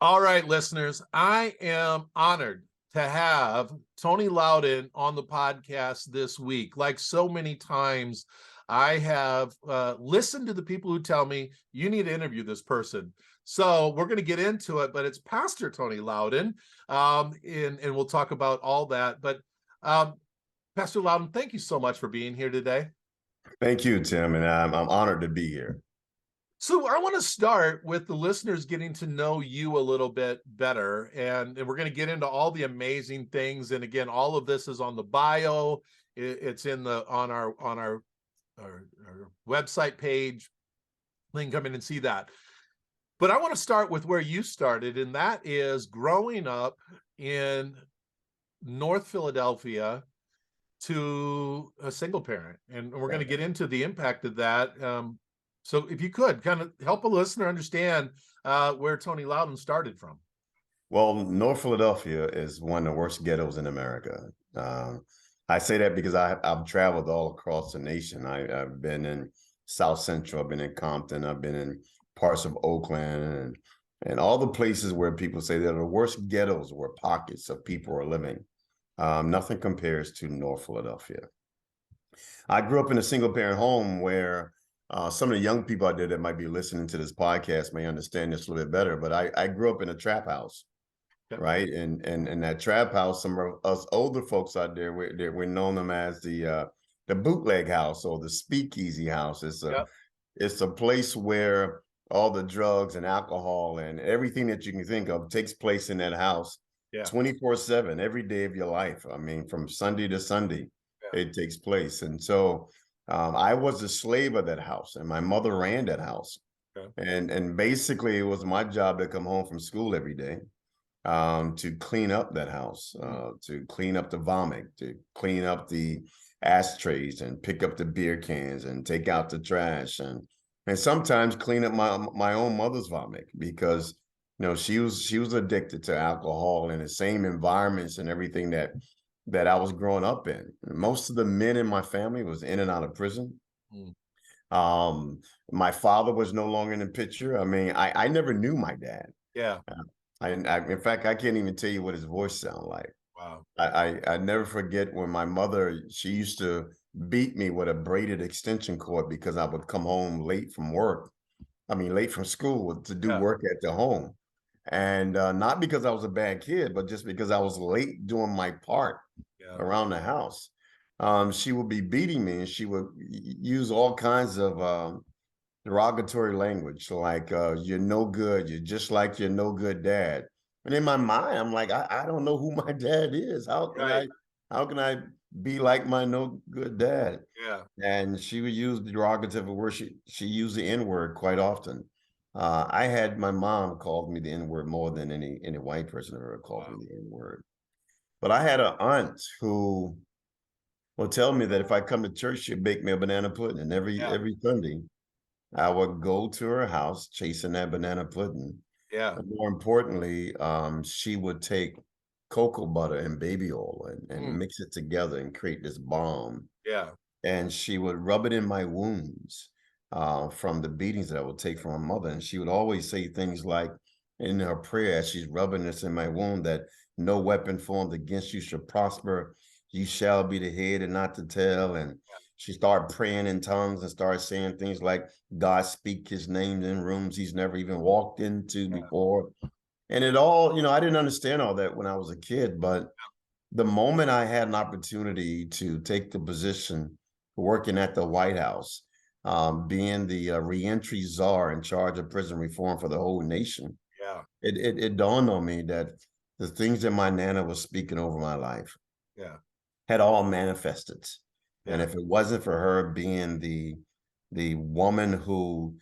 All right, listeners, I am honored to have Tony Lowden on the podcast this week. Like so many times, I have listened to the people who tell me you need to interview this person. So we're going to get into it, but it's Pastor Tony Lowden, and we'll talk about all that. But Pastor Lowden, thank you so much for being here today. Thank you, Tim, and I'm honored to be here. So I want to start with the listeners getting to know you a little bit better, and we're going to get into all the amazing things. And again, all of this is on the bio. It's in the on our website page. You can come in and see that. But I want to start with where you started, and that is growing up in North Philadelphia to a single parent, and we're going to get into the impact of that. So if you could kind of help a listener understand where Tony Lowden started from. Well, North Philadelphia is one of the worst ghettos in America. I say that because I've traveled all across the nation. I've been in South Central, I've been in Compton, I've been in parts of Oakland, and all the places where people say they're the worst ghettos where pockets of people are living. Nothing compares to North Philadelphia. I grew up in a single parent home where some of the young people out there that might be listening to this podcast may understand this a little bit better, but I grew up in a trap house, right? And that trap house, some of us older folks out there, we're known them as the bootleg house or the speakeasy house. It's a place where all the drugs and alcohol and everything that you can think of takes place in that house 24/7, every day of your life. I mean, from Sunday to Sunday, it takes place. And so I was a slave of that house, and my mother ran that house. And basically, it was my job to come home from school every day to clean up that house, to clean up the vomit, to clean up the ashtrays and pick up the beer cans and take out the trash, and sometimes clean up my own mother's vomit, because she was addicted to alcohol in the same environments and everything that I was growing up in. Most of the men in my family was in and out of prison. My father was no longer in the picture. I mean, I never knew my dad. In fact, I can't even tell you what his voice sounded like. Wow. I never forget when my mother, she used to beat me with a braided extension cord because I would come home late from school to do work at the home. And not because I was a bad kid, but just because I was late doing my part around the house. She would be beating me, and she would use all kinds of derogatory language, like you're no good, you're just like your no good dad. And in my mind, I'm like, I don't know who my dad is. How can I be like my no good dad? And she would use the derogative word. She used the N-word quite often. I had my mom called me the N-word more than any white person ever called me the N-word. But I had an aunt who would tell me that if I come to church, she'd bake me a banana pudding. And every Sunday, I would go to her house chasing that banana pudding. And more importantly, she would take cocoa butter and baby oil and mix it together and create this balm. And she would rub it in my wounds from the beatings that I would take from my mother. And she would always say things like, in her prayer, as she's rubbing this in my wound, that no weapon formed against you shall prosper. You shall be the head and not the tail. And she started praying in tongues and started saying things like, God speak his name in rooms he's never even walked into before. And it all, I didn't understand all that when I was a kid, but the moment I had an opportunity to take the position working at the White House, being the reentry czar in charge of prison reform for the whole nation, it dawned on me that the things that my Nana was speaking over my life had all manifested. And if it wasn't for her being the woman who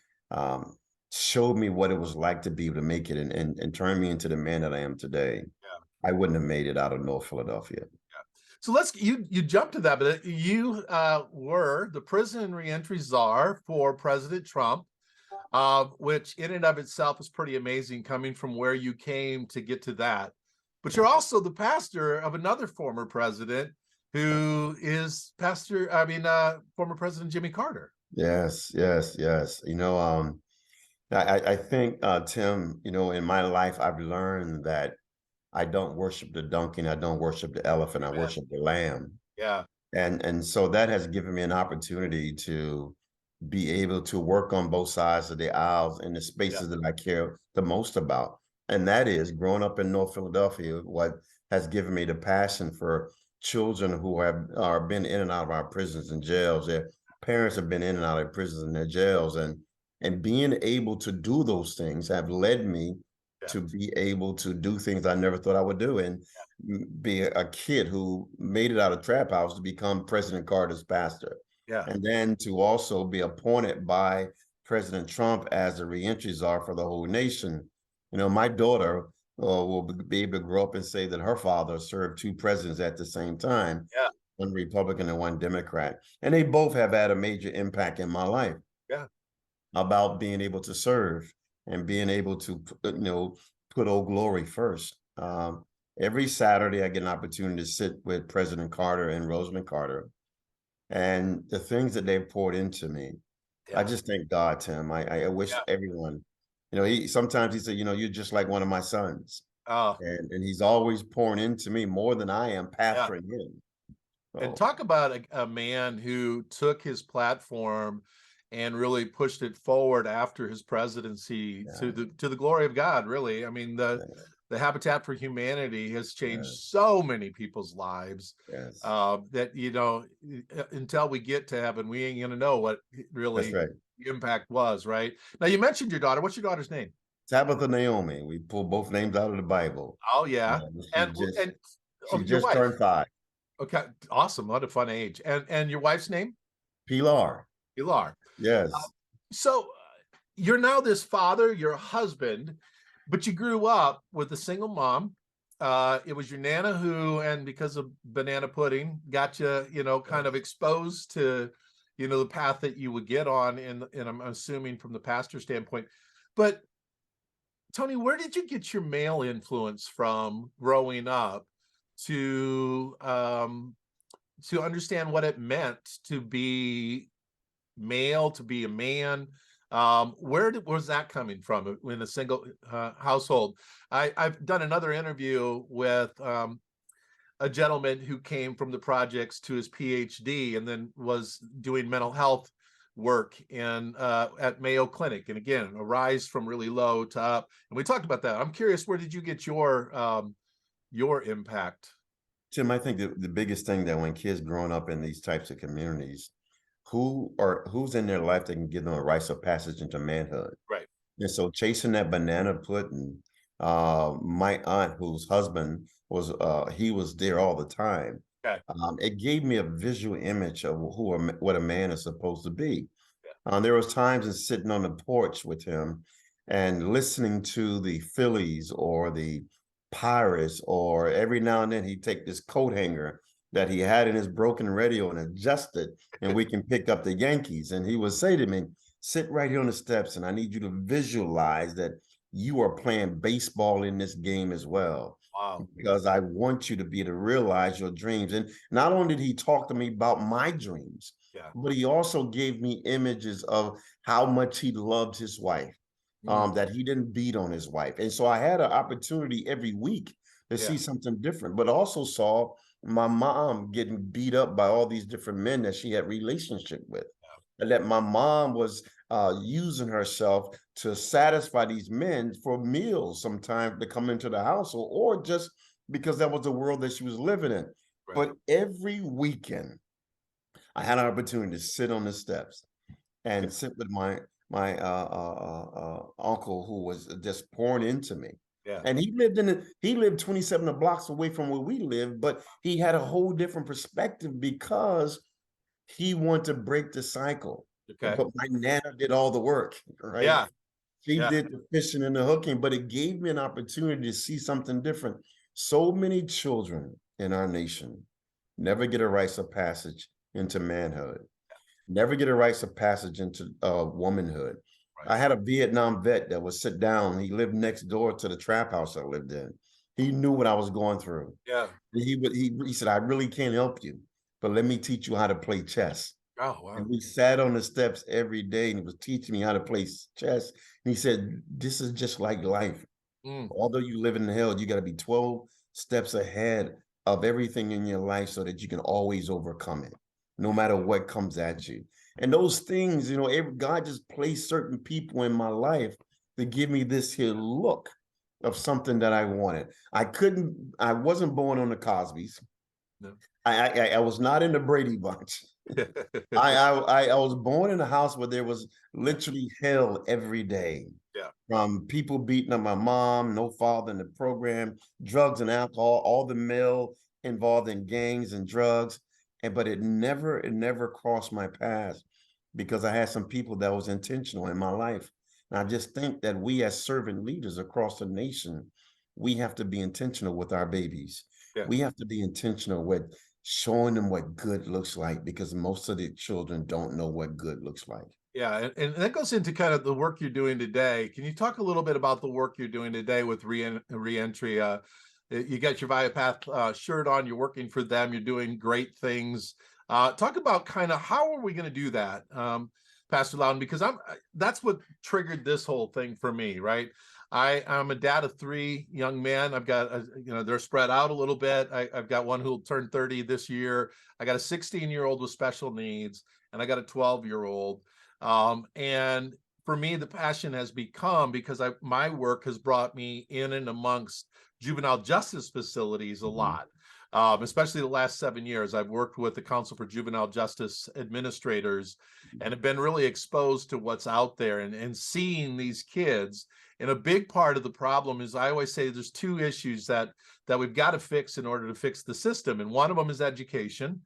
showed me what it was like to be able to make it and turn me into the man that I am today, I wouldn't have made it out of North Philadelphia. So you jumped to that, but you were the prison reentry czar for President Trump, which in and of itself is pretty amazing coming from where you came to get to that. But you're also the pastor of another former president who is former President Jimmy Carter. Yes. I think, Tim, you know, in my life, I've learned that I don't worship the donkey, I don't worship the elephant, I Amen. worship the lamb. Yeah. And so that has given me an opportunity to be able to work on both sides of the aisles in the Yeah. spaces that I care the most about. And that is growing up in North Philadelphia, what has given me the passion for children who have are been in and out of our prisons and jails. Their parents have been in and out of prisons and their jails. And being able to do those things have led me Yeah. to be able to do things I never thought I would do. And be a kid who made it out of trap house to become President Carter's pastor. Yeah. And then to also be appointed by President Trump as the reentry czar for the whole nation. You know, my daughter will be able to grow up and say that her father served two presidents at the same time, Yeah. one Republican and one Democrat. And they both have had a major impact in my life Yeah. about being able to serve and being able to, you know, put Old Glory first. Every Saturday, I get an opportunity to sit with President Carter and Rosalynn Carter, and the things that they've poured into me. I Yeah. just thank God, Tim. I wish Yeah. everyone, you know, he sometimes he said, you know, you're just like one of my sons, Oh, and he's always pouring into me more than I am yeah. pastoring him. And So talk about a man who took his platform and really pushed it forward after his presidency yeah, to the glory of God, really. I mean, yeah, the Habitat for Humanity has changed yeah, so many people's lives yes, that, you know, until we get to heaven, we ain't gonna know what that's really right. the impact was, right? Now you mentioned your daughter. What's your daughter's name? Tabitha Naomi. We pull both names out of the Bible. Oh yeah. She And just and she oh, your just wife. turned 5. Okay, awesome. What a fun age. And your wife's name? Pilar. Pilar. Yes. So you're now this father, you're a husband, but you grew up with a single mom. It was your nana who, and because of banana pudding, got you, you know, kind of Yes. exposed to, you know, the path that you would get on, and I'm assuming from the pastor standpoint. But Tony, where did you get your male influence from growing up to understand what it meant to be male, to be a man? Was that coming from in a single household? I've done another interview with a gentleman who came from the projects to his PhD and then was doing mental health work in at Mayo Clinic, and again, a rise from really low to up. And we talked about that. I'm curious, where did you get your impact? Tim, I think the biggest thing that when kids growing up in these types of communities, who's in their life that can give them a rites of passage into manhood. Right. And so chasing that banana pudding, my aunt whose husband was he was there all the time. Okay. It gave me a visual image of what a man is supposed to be. Yeah. There was times in sitting on the porch with him and listening to the Phillies or the Pirates, or every now and then he'd take this coat hanger that he had in his broken radio and adjust it, and we can pick up the Yankees. And he would say to me, sit right here on the steps, and I need you to visualize that you are playing baseball in this game as well, Wow. because I want you to be able to realize your dreams. And not only did he talk to me about my dreams, Yeah. but he also gave me images of how much he loved his wife, Mm. that he didn't beat on his wife. And so I had an opportunity every week to Yeah. see something different, but also saw my mom getting beat up by all these different men that she had relationship with. And that my mom was using herself to satisfy these men for meals sometimes to come into the household, or just because that was the world that she was living in. Right. But every weekend, I had an opportunity to sit on the steps Yeah. and sit with my uncle who was just pouring into me. Yeah. And he lived 27 blocks away from where we lived, but he had a whole different perspective because he wanted to break the cycle. Okay. But my nana did all the work, right? Yeah. She Yeah. did the fishing and the hooking, but it gave me an opportunity to see something different. So many children in our nation never get a rites of passage into manhood, never get a rites of passage into womanhood. Right. I had a Vietnam vet that would sit down. He lived next door to the trap house I lived in. He knew what I was going through. Yeah. He said, I really can't help you, but let me teach you how to play chess. Oh, wow. And we sat on the steps every day, and he was teaching me how to play chess. And he said, this is just like life. Mm. Although you live in hell, you got to be 12 steps ahead of everything in your life so that you can always overcome it, no matter what comes at you. And those things, you know, God just placed certain people in my life to give me this here look of something that I wanted. I wasn't born on the Cosbys. No. I was not in the Brady Bunch. I was born in a house where there was literally hell every day. Yeah. From people beating up my mom, no father in the program, drugs and alcohol, all the male involved in gangs and drugs. But it never crossed my path because I had some people that was intentional in my life. And I just think that we as servant leaders across the nation, we have to be intentional with our babies. Yeah. We have to be intentional with showing them what good looks like, because most of the children don't know what good looks like. Yeah, and that goes into kind of the work you're doing today. Can you talk a little bit about the work you're doing today with Reentry? You got your ViaPath shirt on. You're working for them. You're doing great things. Talk about kind of how are we going to do that, Pastor Lowden? Because that's what triggered this whole thing for me, right? I'm a dad of 3 young men. I've got, they're spread out a little bit. I've got one who'll turn 30 this year. I got a 16-year-old with special needs, and I got a 12-year-old. And for me, the passion has become, because my work has brought me in and amongst juvenile justice facilities a lot. Especially the last 7 years, I've worked with the Council for Juvenile Justice Administrators and have been really exposed to what's out there and seeing these kids. And a big part of the problem is, I always say there's 2 issues that we've got to fix in order to fix the system. And one of them is education.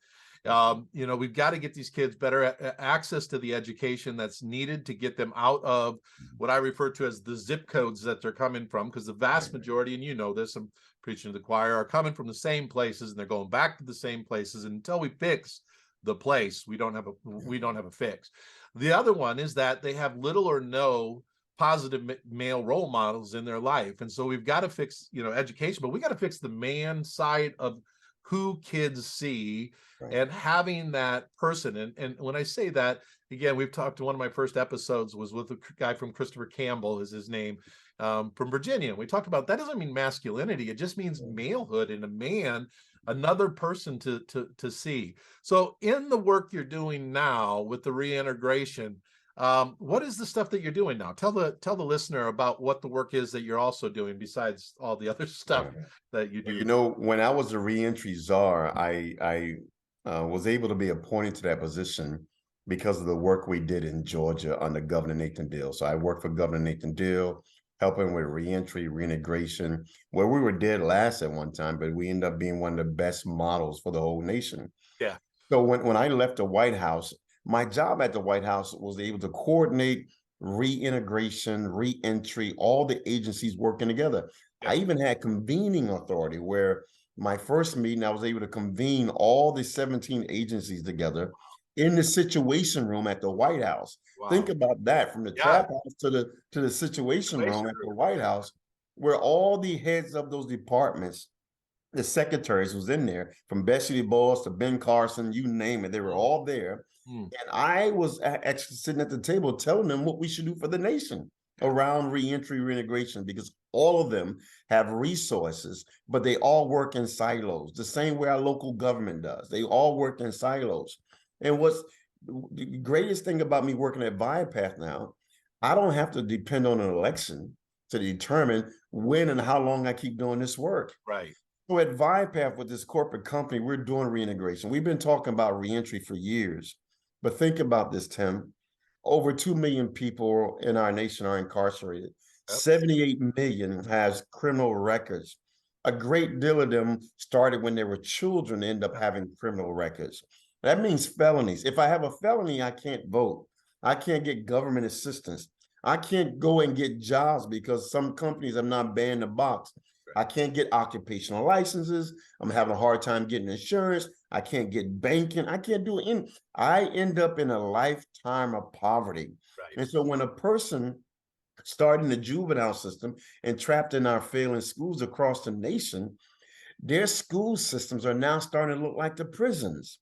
We've got to get these kids better access to the education that's needed to get them out of what I refer to as the zip codes that they're coming from, because the vast majority, and you know this, I'm preaching to the choir, are coming from the same places and they're going back to the same places. And until we fix the place, we don't have a fix. The other one is that they have little or no positive male role models in their life. And so we've got to fix, education, but we got to fix the man side of who kids see. Right. And having that person. And when I say that, again, we've talked to one of my first episodes was with a guy from Christopher Campbell is his name, from Virginia. We talked about that doesn't mean masculinity. It just means malehood in a man, another person to see. So in the work you're doing now with the reintegration, what is the stuff that you're doing now? Tell the listener about what the work is that you're also doing besides all the other stuff that you do. Well, when I was the reentry czar, I was able to be appointed to that position because of the work we did in Georgia under Governor Nathan Deal. So I worked for Governor Nathan Deal, helping with reentry, reintegration, where we were dead last at one time, but we ended up being one of the best models for the whole nation. Yeah. So when I left the White House, my job at the White House was able to coordinate reintegration, reentry, all the agencies working together. Yeah. I even had convening authority where my first meeting, I was able to convene all the 17 agencies together in the situation room at the White House. Wow. Think about that, from the trap house to the situation room at the White House, where all the heads of those departments, the secretaries was in there, from Bessie DuBois to Ben Carson, you name it, they were all there. And I was actually sitting at the table telling them what we should do for the nation around reentry, reintegration, because all of them have resources, but they all work in silos, the same way our local government does. They all work in silos. And what's the greatest thing about me working at ViaPath now, I don't have to depend on an election to determine when and how long I keep doing this work. Right. So at ViaPath, with this corporate company, we're doing reintegration. We've been talking about reentry for years. But think about this, Tim. Over 2 million people in our nation are incarcerated. Yep. 78 million has criminal records. A great deal of them started when they were children, end up having criminal records. That means felonies. If I have a felony, I can't vote. I can't get government assistance. I can't go and get jobs because some companies have not banned the box. I can't get occupational licenses. I'm having a hard time getting insurance. I can't get banking. I can't do it. I end up in a lifetime of poverty. Right. And so when a person started in the juvenile system and trapped in our failing schools across the nation, their school systems are now starting to look like the prisons.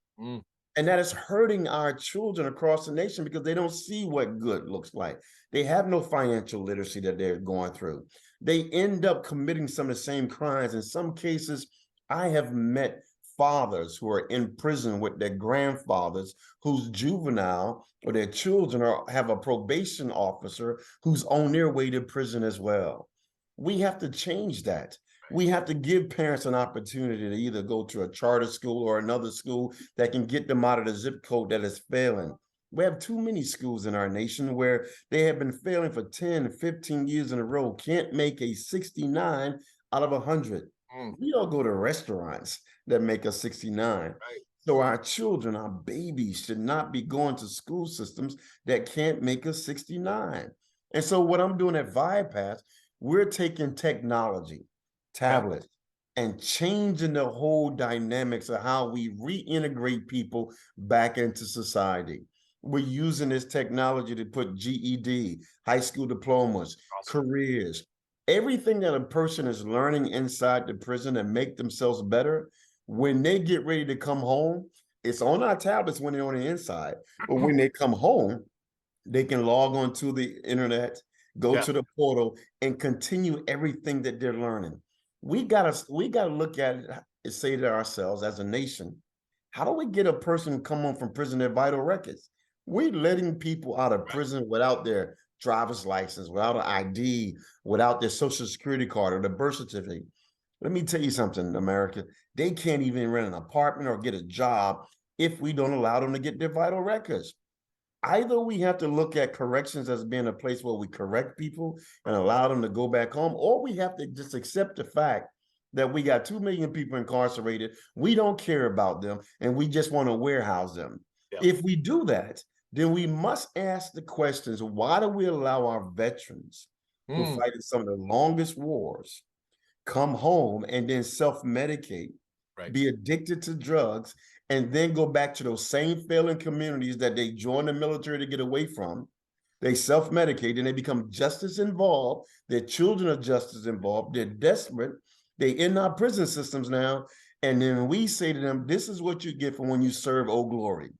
And that is hurting our children across the nation because they don't see what good looks like. They have no financial literacy that they're going through. They end up committing some of the same crimes. In some cases, I have met fathers who are in prison with their grandfathers whose juvenile or their children have a probation officer who's on their way to prison as well. We have to change that. We have to give parents an opportunity to either go to a charter school or another school that can get them out of the zip code that is failing. We have too many schools in our nation where they have been failing for 10, 15 years in a row, can't make a 69 out of 100. We don't go to restaurants that make a 69. Right. So our children, our babies should not be going to school systems that can't make a 69. And so what I'm doing at ViPath, we're taking technology, tablets, and changing the whole dynamics of how we reintegrate people back into society. We're using this technology to put GED, high school diplomas, careers, everything that a person is learning inside the prison and make themselves better. When they get ready to come home, it's on our tablets when they're on the inside. But when they come home, they can log on to the internet, go to the portal, and continue everything that they're learning. We gotta look at it and say to ourselves as a nation, how do we get a person who come home from prison their vital records? We're letting people out of prison without their driver's license, without an ID, without their social security card or the birth certificate. Let me tell you something, America. They can't even rent an apartment or get a job if we don't allow them to get their vital records. Either we have to look at corrections as being a place where we correct people and allow them to go back home, or we have to just accept the fact that we got 2 million people incarcerated. We don't care about them, and we just want to warehouse them. If we do that, then we must ask the questions, why do we allow our veterans who fight in some of the longest wars come home and then self-medicate, be addicted to drugs, and then go back to those same failing communities that they joined the military to get away from? They self-medicate and they become just as involved. Their children are just as involved. They're desperate. They in our prison systems now. And then we say to them, this is what you get for when you serve Old Glory.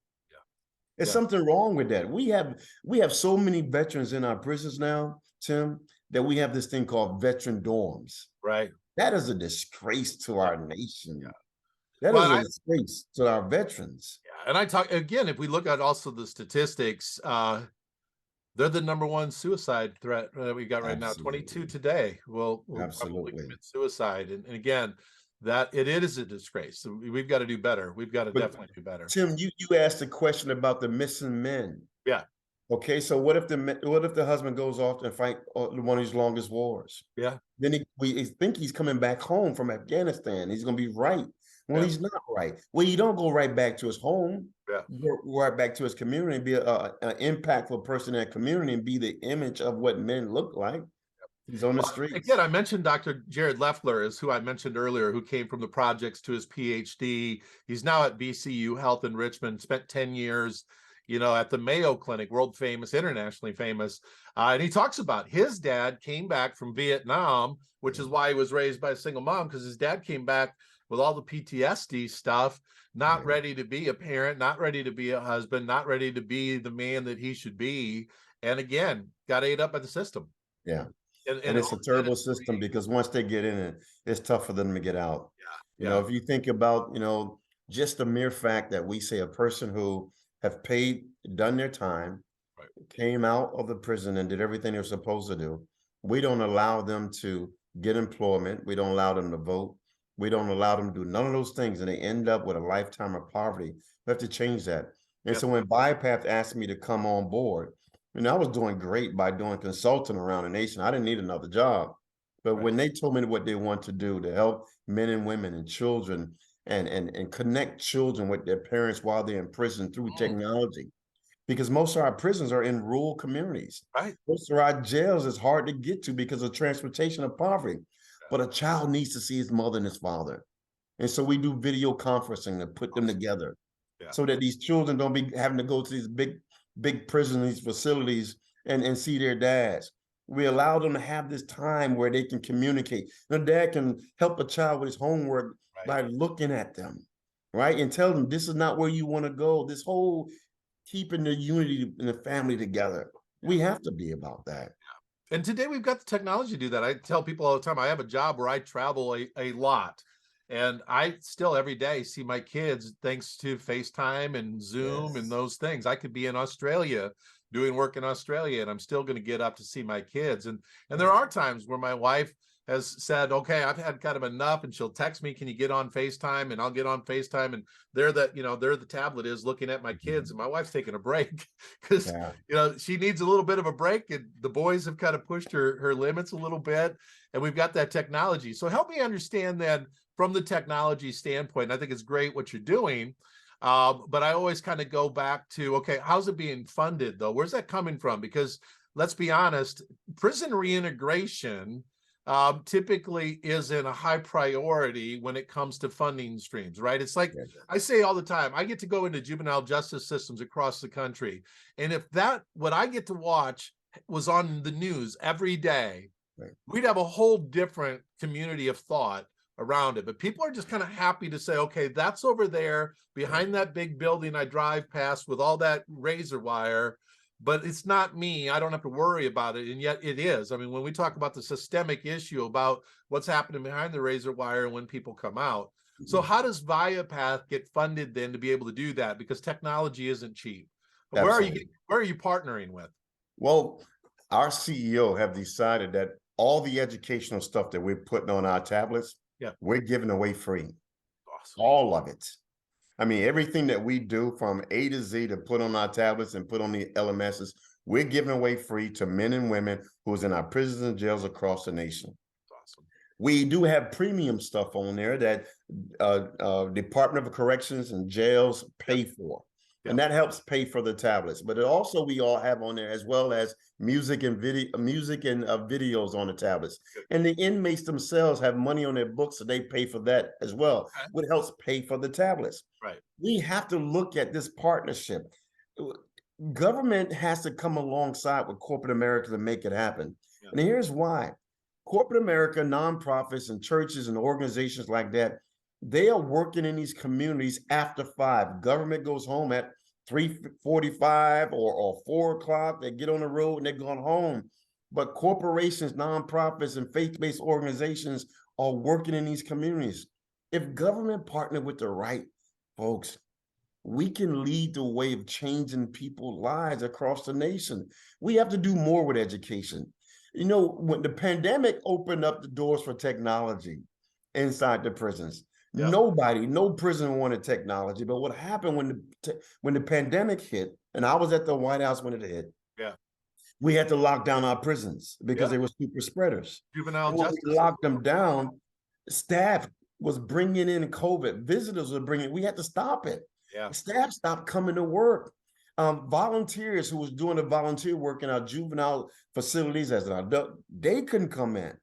There's something wrong with that. We have so many veterans in our prisons now, Tim, that we have this thing called veteran dorms. Right. That is a disgrace to our nation. That is a disgrace to our veterans. And I talk again, if we look at also the statistics, they're the #1 suicide threat that we got right now. 22 today will probably commit suicide. And again, that it is a disgrace. So we've got to do better. We've got to definitely do better. Tim, you asked a question about the missing men. Yeah. Okay, so what if the husband goes off and fight one of his longest wars? Yeah. Then we think he's coming back home from Afghanistan. He's going to be right. Well, he's not right. Well, you don't go right back to his home. You go right back to his community and be an impactful person in that community and be the image of what men look like. He's on the streets. Again, I mentioned Dr. Jared Leffler is who I mentioned earlier, who came from the projects to his PhD. He's now at VCU Health in Richmond, spent 10 years, at the Mayo Clinic, world famous, internationally famous. And he talks about his dad came back from Vietnam, which is why he was raised by a single mom, because his dad came back with all the PTSD stuff, not ready to be a parent, not ready to be a husband, not ready to be the man that he should be. And again, got ate up by the system. Yeah. And it's a terrible system because once they get in it, it's tough for them to get out. You know, if you think about, just the mere fact that we say a person who have done their time, came out of the prison and did everything they're supposed to do, we don't allow them to get employment. We don't allow them to vote. We don't allow them to do none of those things, and they end up with a lifetime of poverty. We have to change that. And so when BiPath asked me to come on board, I was doing great by doing consulting around the nation. I didn't need another job. But when they told me what they want to do to help men and women and children and connect children with their parents while they're in prison through technology, because most of our prisons are in rural communities. Most of our jails is hard to get to because of transportation and poverty. But a child needs to see his mother and his father. And so we do video conferencing to put them together so that these children don't be having to go to these big prisons, these facilities, and see their dads. We allow them to have this time where they can communicate. Their dad can help a child with his homework by looking at them. right? And tell them this is not where you want to go. This whole keeping the unity in the family together. We have to be about that. And today we've got the technology to do that. I tell people all the time, I have a job where I travel a lot. And I still every day see my kids thanks to FaceTime and Zoom and Yes. those things. I could be in Australia doing work in Australia and I'm still going to get up to see my kids. And there are times where my wife has said, okay, I've had kind of enough, and she'll text me, can you get on FaceTime? And I'll get on FaceTime, and there the tablet is looking at my kids, and my wife's taking a break because she needs a little bit of a break, and the boys have kind of pushed her limits a little bit, and we've got that technology. So help me understand then from the technology standpoint. I think it's great what you're doing. But I always kind of go back to, okay, how's it being funded though? Where's that coming from? Because let's be honest, prison reintegration typically isn't a high priority when it comes to funding streams, right? It's like I say all the time, I get to go into juvenile justice systems across the country. And if what I get to watch was on the news every day, we'd have a whole different community of thought around it. But people are just kind of happy to say, okay, that's over there behind that big building I drive past with all that razor wire, but it's not me. I don't have to worry about it. And yet it is. I mean, when we talk about the systemic issue about what's happening behind the razor wire when people come out. So how does ViaPath get funded then to be able to do that? Because technology isn't cheap. Where are you partnering with? Well, our CEO have decided that all the educational stuff that we're putting on our tablets, we're giving away free. Awesome. All of it. I mean, everything that we do from A to Z to put on our tablets and put on the LMSs, we're giving away free to men and women who's in our prisons and jails across the nation. Awesome. We do have premium stuff on there that Department of Corrections and jails pay for. And that helps pay for the tablets. But we all have on there, as well as music and videos on the tablets. And the inmates themselves have money on their books, so they pay for that as well, which helps pay for the tablets. Right. We have to look at this partnership. Government has to come alongside with corporate America to make it happen. And here's why. Corporate America, nonprofits and churches and organizations like that, they are working in these communities after 5. Government goes home at 3:45 or 4 o'clock. They get on the road and they're going home. But corporations, nonprofits, and faith-based organizations are working in these communities. If government partner with the right folks, we can lead the way of changing people's lives across the nation. We have to do more with education. When the pandemic opened up the doors for technology inside the prisons, no prison wanted technology. But what happened when the pandemic hit, and I was at the White House when it hit, we had to lock down our prisons because they were super spreaders. Juvenile justice. We locked them down. Staff was bringing in COVID. Visitors were we had to stop it. Staff stopped coming to work. Volunteers who was doing the volunteer work in our juvenile facilities as an adult, they couldn't come in.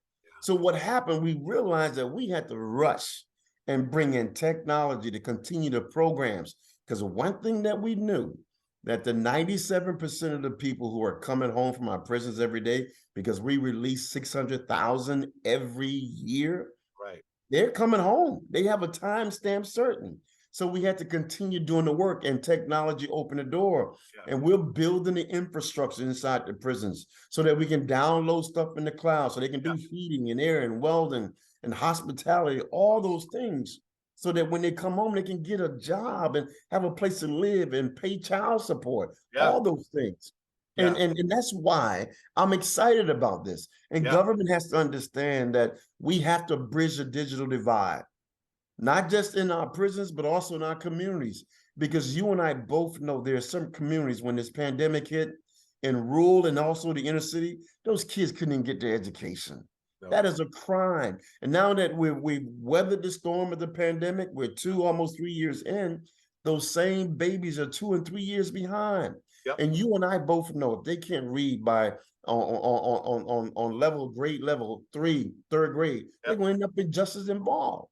So what happened, we realized that we had to rush and bring in technology to continue the programs. Because one thing that we knew, that the 97% of the people who are coming home from our prisons every day, because we release 600,000 every year, they're coming home. They have a timestamp certain. So we had to continue doing the work, and technology opened the door. And we're building the infrastructure inside the prisons so that we can download stuff in the cloud, so they can do heating and air and welding and hospitality, all those things, so that when they come home, they can get a job and have a place to live and pay child support, all those things. And that's why I'm excited about this. And government has to understand that we have to bridge the digital divide, not just in our prisons, but also in our communities. Because you and I both know there are some communities when this pandemic hit, in rural and also the inner city, those kids couldn't even get their education. That is a crime. And now that we've weathered the storm of the pandemic, we're almost 3 years in, those same babies are 2 and 3 years behind. And you and I both know if they can't read by on grade level 3, 3rd grade, they're going to end up in justice involved.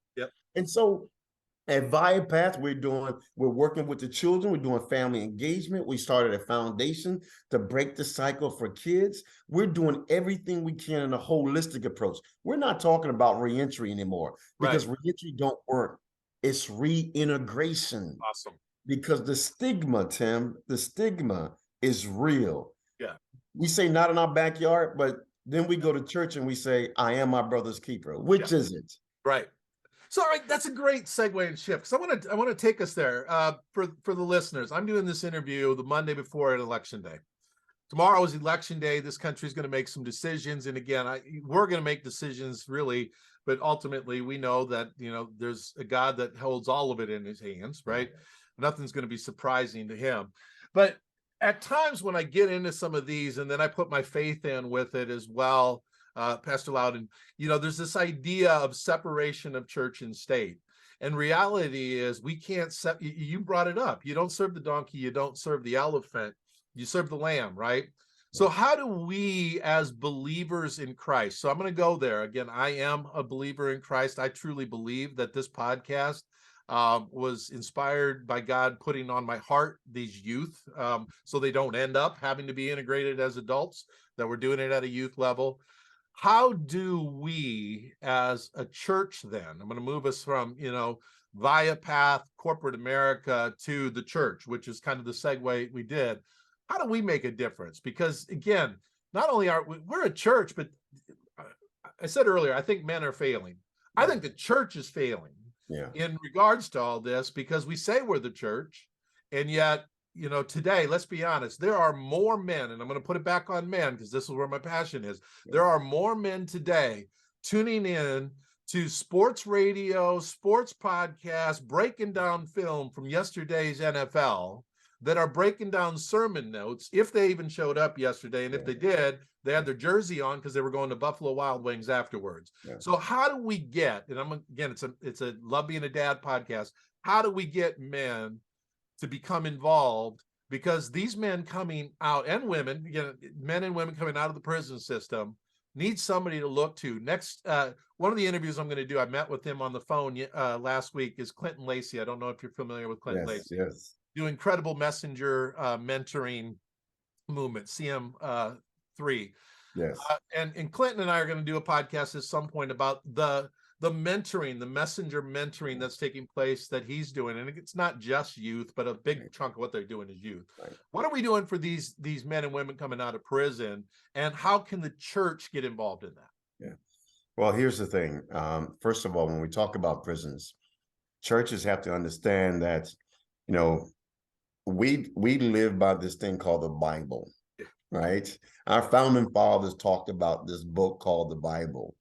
And so at ViaPath, we're working with the children. We're doing family engagement. We started a foundation to break the cycle for kids. We're doing everything we can in a holistic approach. We're not talking about reentry anymore, because reentry don't work. it's reintegration. Awesome. Because the stigma, Tim, the stigma is real. Yeah. We say not in our backyard, but then we go to church and we say, I am my brother's keeper. Which is it? Right. So, all right, that's a great segue and shift, because I want to take us there. For the listeners, I'm doing this interview the Monday before election day. Tomorrow is election day. This country is going to make some decisions, and again, we're going to make decisions, really. But ultimately, we know that there's a God that holds all of it in His hands, right? Nothing's going to be surprising to Him. But at times when I get into some of these, and then I put my faith in with it as well, Pastor Lowden, there's this idea of separation of church and state. And reality is we can't you brought it up. You don't serve the donkey, you don't serve the elephant, you serve the lamb, right? So how do we as believers in Christ? So I'm going to go there. Again, I am a believer in Christ. I truly believe that this podcast was inspired by God putting on my heart these youth, so they don't end up having to be integrated as adults, that we're doing it at a youth level. How do we as a church then, I'm going to move us from, via path, corporate America to the church, which is kind of the segue we did. How do we make a difference? Because again, not only we're a church, but I said earlier, I think men are failing. I think the church is failing in regards to all this, because we say we're the church, and yet, today, let's be honest, there are more men, and I'm going to put it back on men because this is where my passion is. There are more men today tuning in to sports radio, sports podcasts, breaking down film from yesterday's NFL, that are breaking down sermon notes, if they even showed up yesterday. And if they did, they had their jersey on because they were going to Buffalo Wild Wings afterwards. So how do we get, and again, it's a Love Being a Dad podcast, how do we get men to become involved? Because these men coming out, and women, men and women coming out of the prison system, need somebody to look to. Next, one of the interviews I'm going to do, I met with him on the phone last week, is Clinton Lacey. I don't know if you're familiar with Clinton Lacey. Yes. Do incredible messenger mentoring movement, CM3. Yes. And Clinton and I are going to do a podcast at some point about the mentoring, the messenger mentoring that's taking place that he's doing. And it's not just youth, but a big chunk of what they're doing is youth. What are we doing for these men and women coming out of prison, and how can the church get involved in that? Well, here's the thing. First of all, when we talk about prisons, churches have to understand that, we live by this thing called the Bible, right? Our founding fathers talked about this book called the Bible.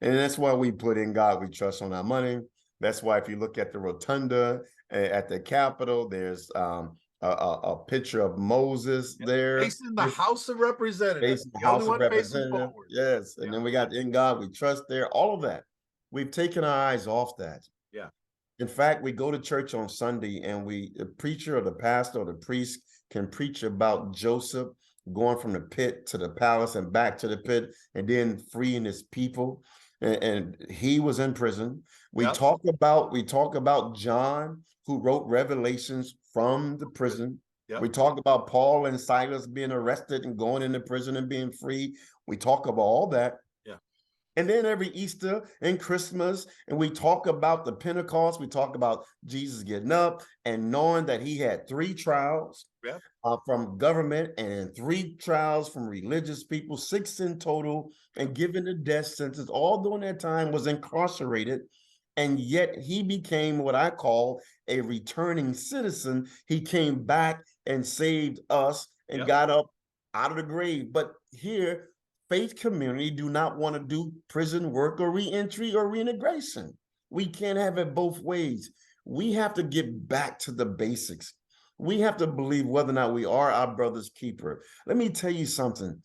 And that's why we put in God we trust on our money. That's why if you look at the rotunda at the Capitol, there's a picture of Moses there. Facing the House of Representatives. Facing the House of Representatives. Yes. And then we got in God we trust there. All of that. We've taken our eyes off that. In fact, we go to church on Sunday, and the preacher or the pastor or the priest can preach about Joseph going from the pit to the palace and back to the pit, and then freeing his people. And he was in prison. We talk about John, who wrote Revelations from the prison. We talk about Paul and Silas being arrested and going into prison and being free. We talk about all that. And then every Easter and Christmas, and we talk about the Pentecost, we talk about Jesus getting up and knowing that he had 3 trials from government and 3 trials from religious people, 6 in total, and given the death sentence. All during that time was incarcerated, and yet he became what I call a returning citizen. He came back and saved us and got up out of the grave. But here, faith community do not want to do prison work or reentry or reintegration. We can't have it both ways. We have to get back to the basics. We have to believe whether or not we are our brother's keeper. Let me tell you something.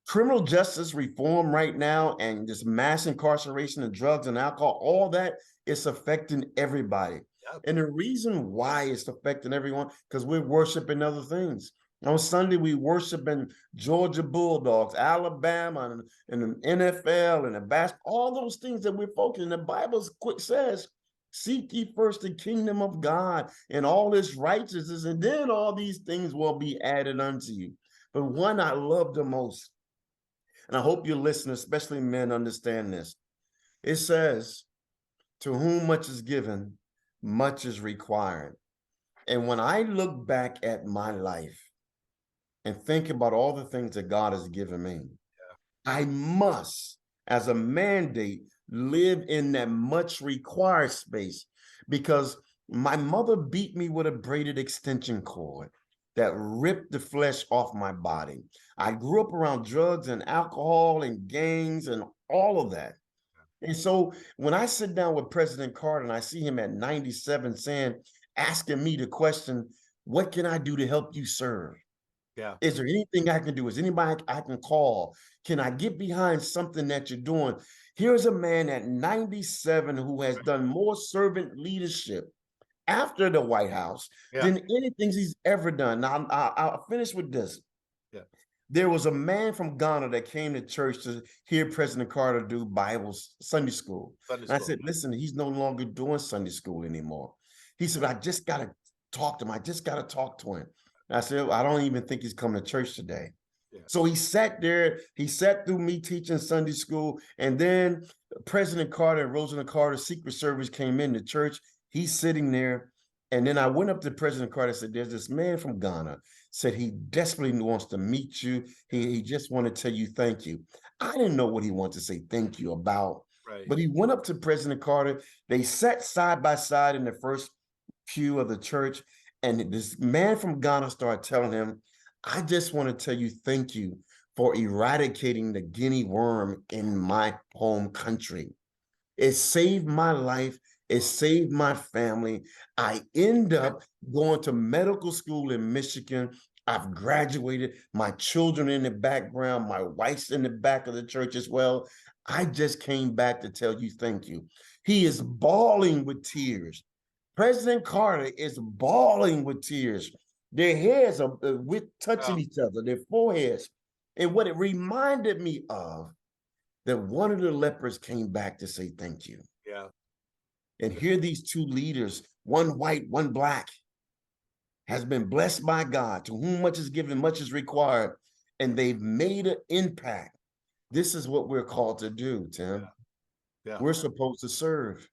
Criminal justice reform right now, and this mass incarceration of drugs and alcohol, all that is affecting everybody. And the reason why it's affecting everyone, because we're worshiping other things. On Sunday, we worshiping Georgia Bulldogs, Alabama, and the NFL, and the basketball, all those things that we're focusing. The Bible says, seek ye first the kingdom of God and all his righteousness, and then all these things will be added unto you. But one I love the most, and I hope your listeners, especially men, understand this. It says, to whom much is given, much is required. And when I look back at my life and think about all the things that God has given me, I must, as a mandate, live in that much required space, because my mother beat me with a braided extension cord that ripped the flesh off my body. I grew up around drugs and alcohol and gangs and all of that. And so when I sit down with President Carter and I see him at 97 saying, asking me the question, what can I do to help you serve? Yeah. Is there anything I can do? Is anybody I can call? Can I get behind something that you're doing? Here's a man at 97 who has done more servant leadership after the White House than anything he's ever done. Now, I'll finish with this. Yeah. There was a man from Ghana that came to church to hear President Carter do Sunday school. And I said, listen, he's no longer doing Sunday school anymore. He said, I just got to talk to him. I just got to talk to him. And I said, I don't even think he's coming to church today. Yeah. So he sat there, he sat through me teaching Sunday school. And then President Carter and Rosalynn Carter's Secret Service came in the church. He's sitting there. And then I went up to President Carter and said, there's this man from Ghana, said he desperately wants to meet you. He just wanted to tell you thank you. I didn't know what he wanted to say thank you about. Right. But he went up to President Carter. They sat side by side in the first pew of the church. And this man from Ghana started telling him, I just want to tell you thank you for eradicating the guinea worm in my home country. It saved my life. It saved my family. I end up going to medical school in Michigan. I've graduated. My children in the background. My wife's in the back of the church as well. I just came back to tell you thank you. He is bawling with tears. President Carter is bawling with tears. Their heads are touching each other, their foreheads. And what it reminded me of, that one of the lepers came back to say thank you. Yeah. And here these two leaders, one white, one black, has been blessed by God. To whom much is given, much is required. And they've made an impact. This is what we're called to do, Tim. Yeah. We're supposed to serve.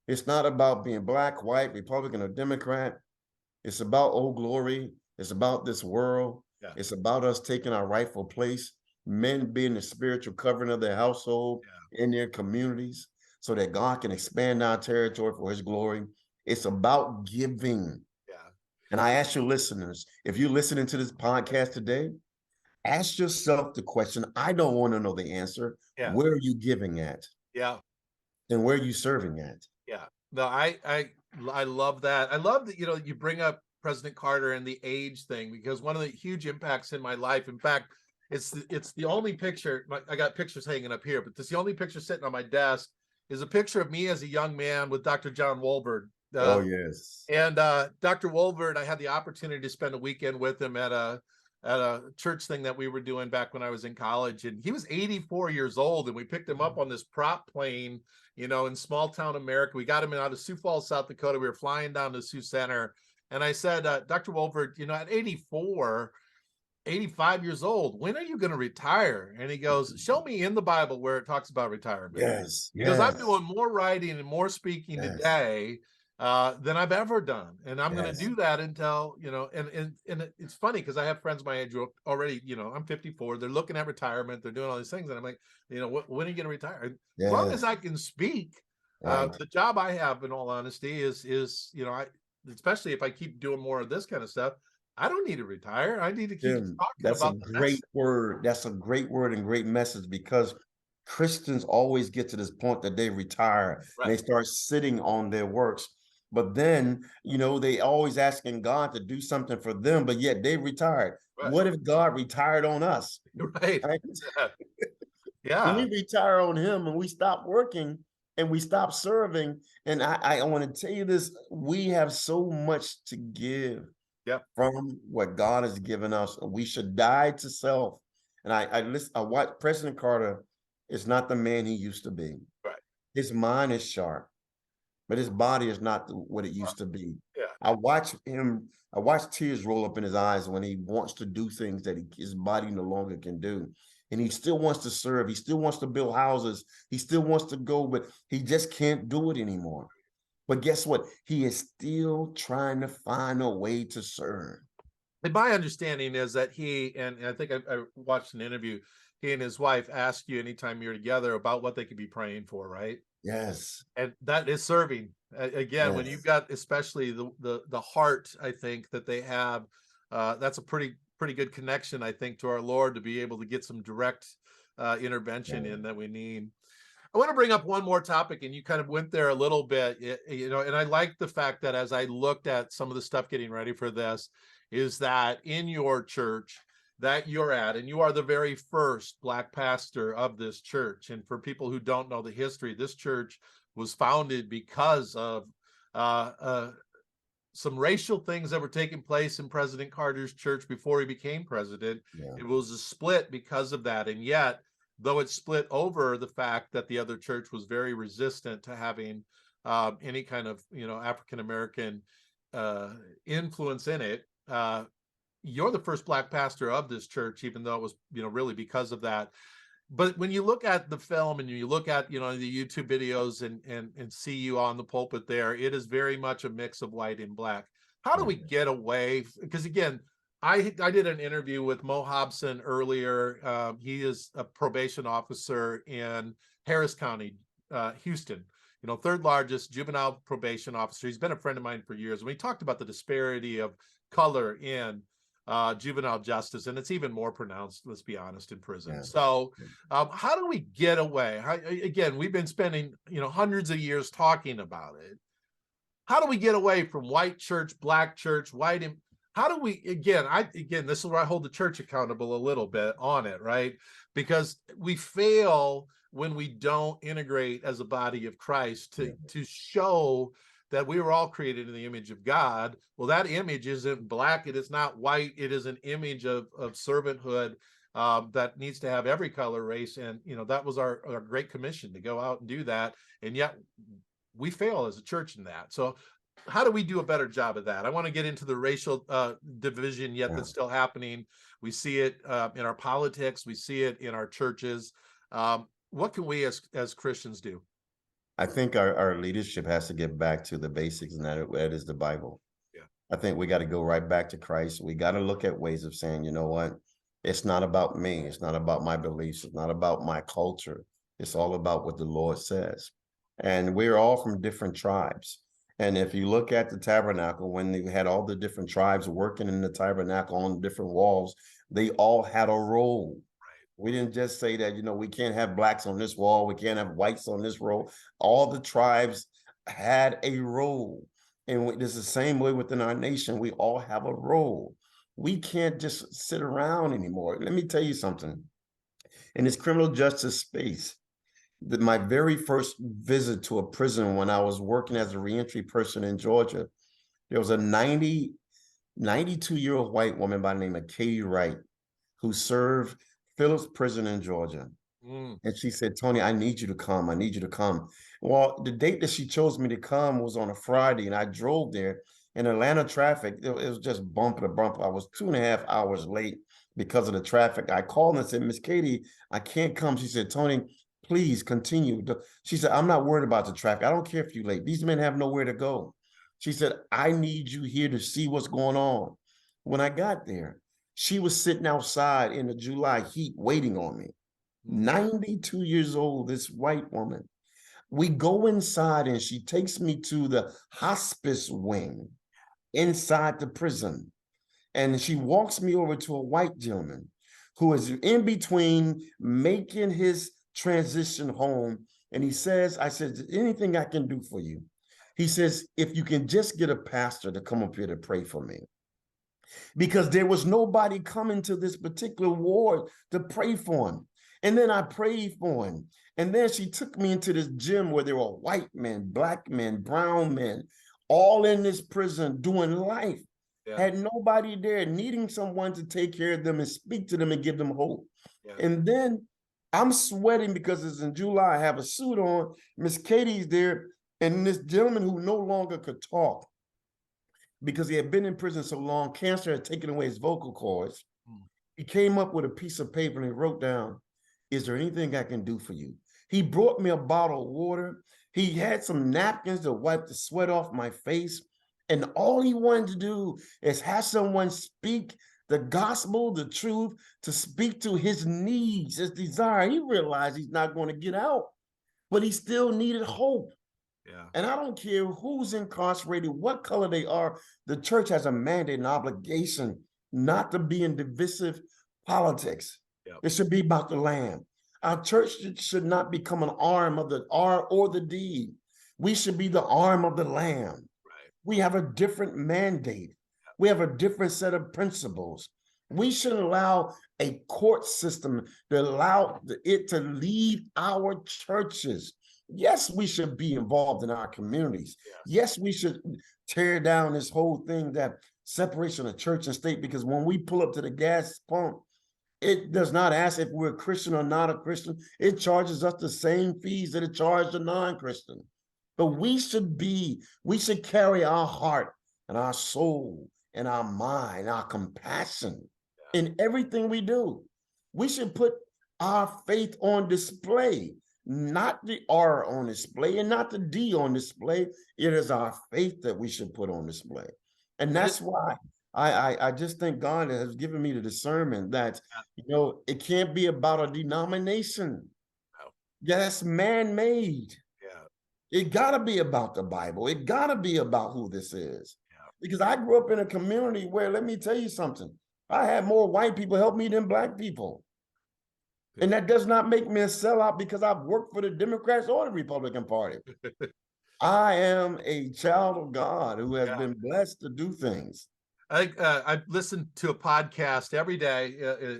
It's not about being black, white, Republican, or Democrat. It's about Old Glory. It's about this world. Yeah. It's about us taking our rightful place, men being the spiritual covering of their household, in their communities, so that God can expand our territory for his glory. It's about giving. Yeah. And I ask your listeners, if you're listening to this podcast today, ask yourself the question. I don't want to know the answer. Yeah. Where are you giving at? Yeah. And where are you serving at? Yeah. No, I love that. I love that, you bring up President Carter and the age thing, because one of the huge impacts in my life, in fact, it's the only picture, I got pictures hanging up here, but this the only picture sitting on my desk is a picture of me as a young man with Dr. John Wolbert. Oh, yes. And Dr. Wolbert, I had the opportunity to spend a weekend with him at a church thing that we were doing back when I was in college. And he was 84 years old. And we picked him up on this prop plane, in small town America. We got him out of Sioux Falls, South Dakota. We were flying down to Sioux Center. And I said, Dr. Wolbert, at 85 years old, when are you going to retire? And he goes, show me in the Bible where it talks about retirement. Yes. Because I'm doing more writing and more speaking today than I've ever done. And I'm going to do that until, and it's funny because I have friends my age already, I'm 54. They're looking at retirement. They're doing all these things. And I'm like, when are you going to retire? As long as I can speak, the job I have, in all honesty, is especially if I keep doing more of this kind of stuff, I don't need to retire. I need to keep talking about. That's a great word. That's a great word and great message, because Christians always get to this point that they retire and they start sitting on their works. But then, they always asking God to do something for them, but yet they retired. Right. What if God retired on us? Right. Yeah. When we retire on him and we stop working and we stop serving, and I want to tell you this, we have so much to give from what God has given us. We should die to self. And I watch President Carter is not the man he used to be. Right. His mind is sharp, but his body is not what it used to be. Yeah. I watch tears roll up in his eyes when he wants to do things that his body no longer can do. And he still wants to serve. He still wants to build houses. He still wants to go, but he just can't do it anymore. But guess what? He is still trying to find a way to serve. And my understanding is that and I think I watched an interview, he and his wife ask you anytime you're together about what they could be praying for, right? Yes. And that is serving. Again, when you've Yes. got especially the heart, I think that they have, that's a pretty good connection, I think, to our Lord, to be able to get some direct intervention Yeah. in that we need. I want to bring up one more topic, and you kind of went there a little bit, and I like the fact that as I looked at some of the stuff getting ready for this, is that in your church that you're at, and you are the very first Black pastor of this church. And for people who don't know the history, this church was founded because of uh, uh, some racial things that were taking place in President Carter's church before he became president. Yeah. It was a split because of that. And yet, though it split over the fact that the other church was very resistant to having any kind of, African American influence in it, you're the first Black pastor of this church, even though it was, really because of that. But when you look at the film and you look at, the YouTube videos and see you on the pulpit there, it is very much a mix of white and Black. How do we get away? Because again, I did an interview with Mo Hobson earlier. He is a probation officer in Harris County, Houston, third largest juvenile probation officer. He's been a friend of mine for years. We talked about the disparity of color in juvenile justice, and it's even more pronounced, let's be honest, in prison. Yeah. So how do we get away? Again, we've been spending hundreds of years talking about it. How do we get away from white church, Black church, white and how do we again this is where I hold the church accountable a little bit on it, right? Because we fail when we don't integrate as a body of Christ to show that we were all created in the image of God. Well, that image isn't Black, it is not white, it is an image of servanthood that needs to have every color, race, and that was our great commission, to go out and do that. And yet we fail as a church in that. So how do we do a better job of that? I want to get into the racial division that's still happening. We see it in our politics, we see it in our churches. What can we as Christians do? I think our leadership has to get back to the basics, and that is the Bible. Yeah. I think we got to go right back to Christ. We got to look at ways of saying, you know what? It's not about me. It's not about my beliefs. It's not about my culture. It's all about what the Lord says. And we're all from different tribes. And if you look at the tabernacle, when they had all the different tribes working in the tabernacle on different walls, they all had a role. We didn't just say that, we can't have Blacks on this wall, we can't have whites on this wall. All the tribes had a role. And it's the same way within our nation. We all have a role. We can't just sit around anymore. Let me tell you something. In this criminal justice space, my very first visit to a prison when I was working as a reentry person in Georgia, there was a 92-year-old white woman by the name of Katie Wright, who served Phillips Prison in Georgia. And she said, Tony, I need you to come. I need you to come. Well, the date that she chose me to come was on a Friday, and I drove there. In Atlanta traffic, it was just bumper to bumper. I was 2.5 hours late because of the traffic. I called and said, Miss Katie, I can't come. She said, Tony, please continue. She said, I'm not worried about the traffic. I don't care if you're late. These men have nowhere to go. She said, I need you here to see what's going on. When I got there, she was sitting outside in the July heat waiting on me. 92 years old, this white woman. We go inside and she takes me to the hospice wing inside the prison. And she walks me over to a white gentleman who is in between making his transition home. And he says, I said, is there anything I can do for you? He says, if you can just get a pastor to come up here to pray for me. Because there was nobody coming to this particular ward to pray for him. And then I prayed for him. And then she took me into this gym where there were white men, Black men, brown men, all in this prison doing life. Yeah. Had nobody there, needing someone to take care of them and speak to them and give them hope. Yeah. And then I'm sweating because it's in July. I have a suit on. Miss Katie's there. And this gentleman who no longer could talk because he had been in prison so long, cancer had taken away his vocal cords. He came up with a piece of paper and he wrote down, is there anything I can do for you? He brought me a bottle of water. He had some napkins to wipe the sweat off my face. And all he wanted to do is have someone speak the gospel, the truth, to speak to his needs, his desire. He realized he's not going to get out, but he still needed hope. Yeah. And I don't care who's incarcerated, what color they are, the church has a mandate and obligation not to be in divisive politics. Yep. It should be about the Lamb. Our church should not become an arm of the R or the D. We should be the arm of the Lamb. Right. We have a different mandate. We have a different set of principles. We shouldn't allow a court system to allow it to lead our churches. Yes, we should be involved in our communities. Yes, we should tear down this whole thing, that separation of church and state, because when we pull up to the gas pump, it does not ask if we're a Christian or not a Christian. It charges us the same fees that it charged a non-Christian. But we should carry our heart and our soul and our mind, our compassion in everything we do. We should put our faith on display, not the R on display and not the D on display. It is our faith that we should put on display. And that's why I just think God has given me the discernment that, it can't be about a denomination. No. That's man-made. Yeah. It got to be about the Bible. It got to be about who this is. Yeah. Because I grew up in a community where, let me tell you something, I had more white people help me than black people. And that does not make me a sellout because I've worked for the Democrats or the Republican Party. I am a child of God who has been blessed to do things. I listen to a podcast every day,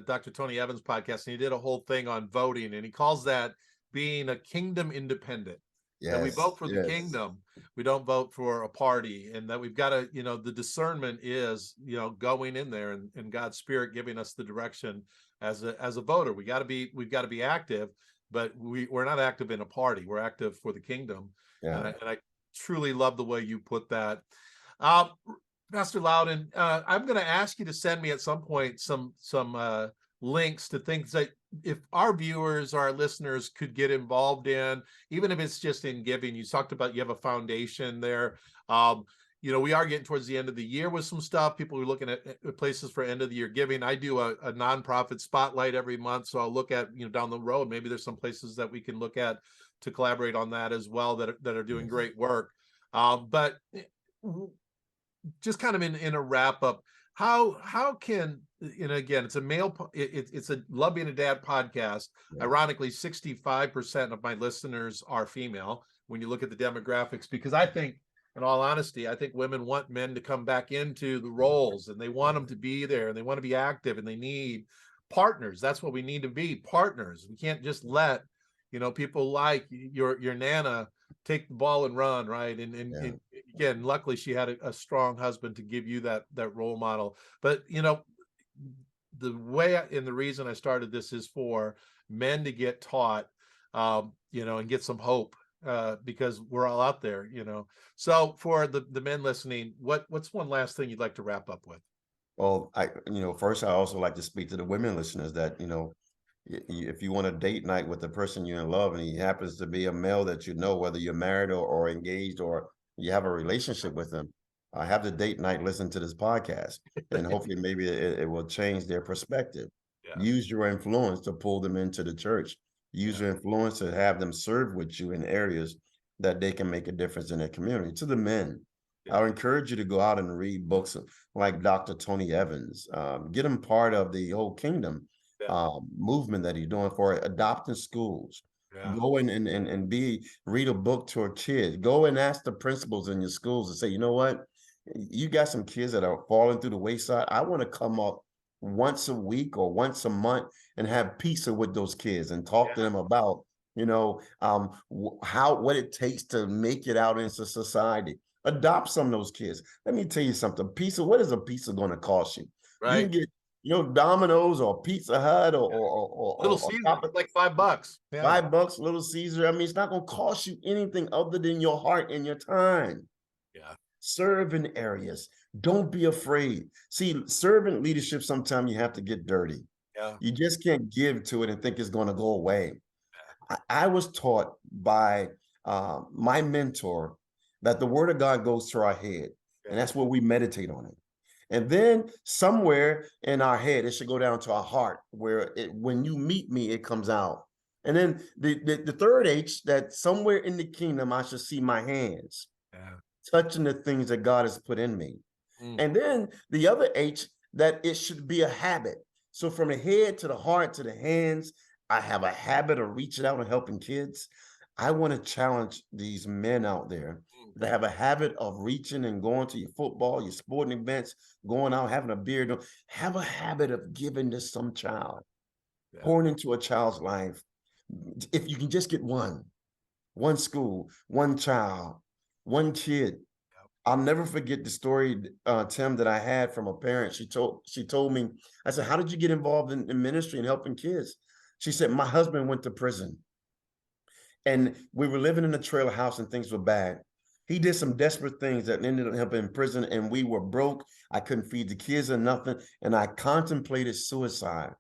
Dr. Tony Evans' podcast, and he did a whole thing on voting, and he calls that being a kingdom independent. Yes, that we vote for the kingdom, we don't vote for a party, and that we've got to, the discernment is, going in there and God's Spirit giving us the direction as a voter. We've got to be active, but we're not active in a party. We're active for the kingdom. Yeah. And I truly love the way you put that. Pastor Lowden, I'm going to ask you to send me at some point some links to things that if our viewers, our listeners could get involved in, even if it's just in giving. You talked about you have a foundation there. We are getting towards the end of the year with some stuff. People are looking at places for end of the year giving. I do a nonprofit spotlight every month, so I'll look at down the road. Maybe there's some places that we can look at to collaborate on that as well that are doing great work. But just kind of in a wrap up, how can, again, it's a male, it's a Love Being a Dad podcast. Ironically, 65% of my listeners are female when you look at the demographics, because I think, in all honesty, I think women want men to come back into the roles, and they want them to be there, and they want to be active, and they need partners. That's what we need to be, partners. We can't just let people like your Nana take the ball and run, right? And again, luckily she had a strong husband to give you that role model. But the way and the reason I started this is for men to get taught, and get some hope, because we're all out there, So for the men listening, what's one last thing you'd like to wrap up with? Well, first I also like to speak to the women listeners that, if you want a date night with the person you're in love and he happens to be a male that whether you're married or engaged or you have a relationship with them, have the date night, listen to this podcast, and hopefully maybe it will change their perspective. Use your influence to pull them into the church. Use your influence to have them serve with you in areas that they can make a difference in their community. To the men, I would encourage you to go out and read books like Dr. Tony Evans. Get them part of the whole kingdom movement that he's doing for adopting schools. Go in and read a book to a kid. Go and ask the principals in your schools and say, you know what, you got some kids that are falling through the wayside. I want to come up once a week or once a month and have pizza with those kids and talk to them about what it takes to make it out into society. Adopt some of those kids. Let me tell you something. Pizza, what is a pizza going to cost you? Right. You can get Domino's or Pizza Hut or Little Caesar, like $5. $5, Little Caesar. I mean, it's not going to cost you anything other than your heart and your time. Serve in areas. Don't be afraid. See, servant leadership, sometimes you have to get dirty. You just can't give to it and think it's going to go away. I was taught by my mentor that the word of God goes to our head, and that's where we meditate on it. And then somewhere in our head, it should go down to our heart, where when you meet me, it comes out. And then the third H, that somewhere in the kingdom, I should see my hands touching the things that God has put in me. And then the other H, that it should be a habit. So from the head to the heart to the hands, I have a habit of reaching out and helping kids. I want to challenge these men out there that have a habit of reaching and going to your football, your sporting events, going out, having a beer. Have a habit of giving to some child, pouring into a child's life. If you can just get one school, one child, one kid. I'll never forget the story, Tim, that I had from a parent. She told me, I said, how did you get involved in ministry and helping kids? She said, my husband went to prison and we were living in a trailer house and things were bad. He did some desperate things that ended up in prison and we were broke. I couldn't feed the kids or nothing. And I contemplated suicide.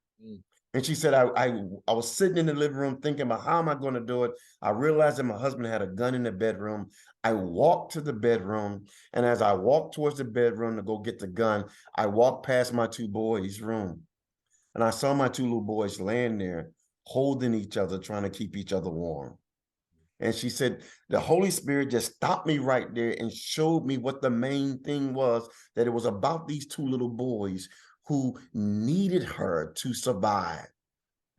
And she said, I was sitting in the living room thinking about how am I going to do it? I realized that my husband had a gun in the bedroom. I walked to the bedroom. And as I walked towards the bedroom to go get the gun, I walked past my two boys' room. And I saw my two little boys laying there holding each other, trying to keep each other warm. And she said, the Holy Spirit just stopped me right there and showed me what the main thing was, that it was about these two little boys who needed her to survive.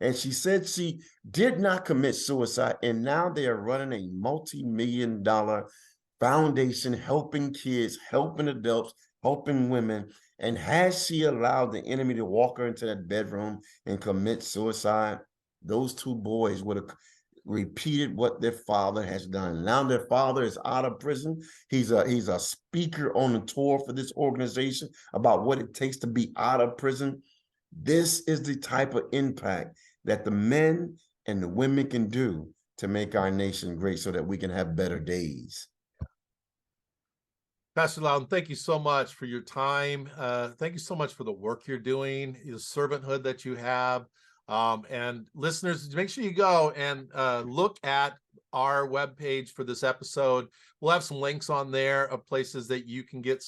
And she said she did not commit suicide. And now they are running a multi-million-dollar foundation, helping kids, helping adults, helping women. And has she allowed the enemy to walk her into that bedroom and commit suicide? Those two boys would have repeated what their father has done. Now their father is out of prison. He's a speaker on the tour for this organization about what it takes to be out of prison. This is the type of impact that the men and the women can do to make our nation great so that we can have better days. Pastor Lowden, thank you so much for your time. Thank you so much for the work you're doing, the servanthood that you have. And listeners, make sure you go and look at our webpage for this episode. We'll have some links on there of places that you can get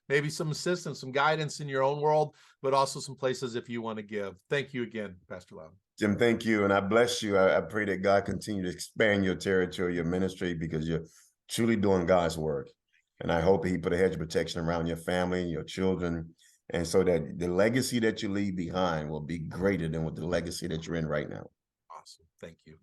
maybe some assistance, some guidance in your own world, but also some places if you want to give. Thank you again, Pastor Lowden. Jim, thank you. And I bless you. I pray that God continue to expand your territory, your ministry, because you're truly doing God's work. And I hope he put a hedge of protection around your family and your children, and so that the legacy that you leave behind will be greater than what the legacy that you're in right now. Awesome. Thank you.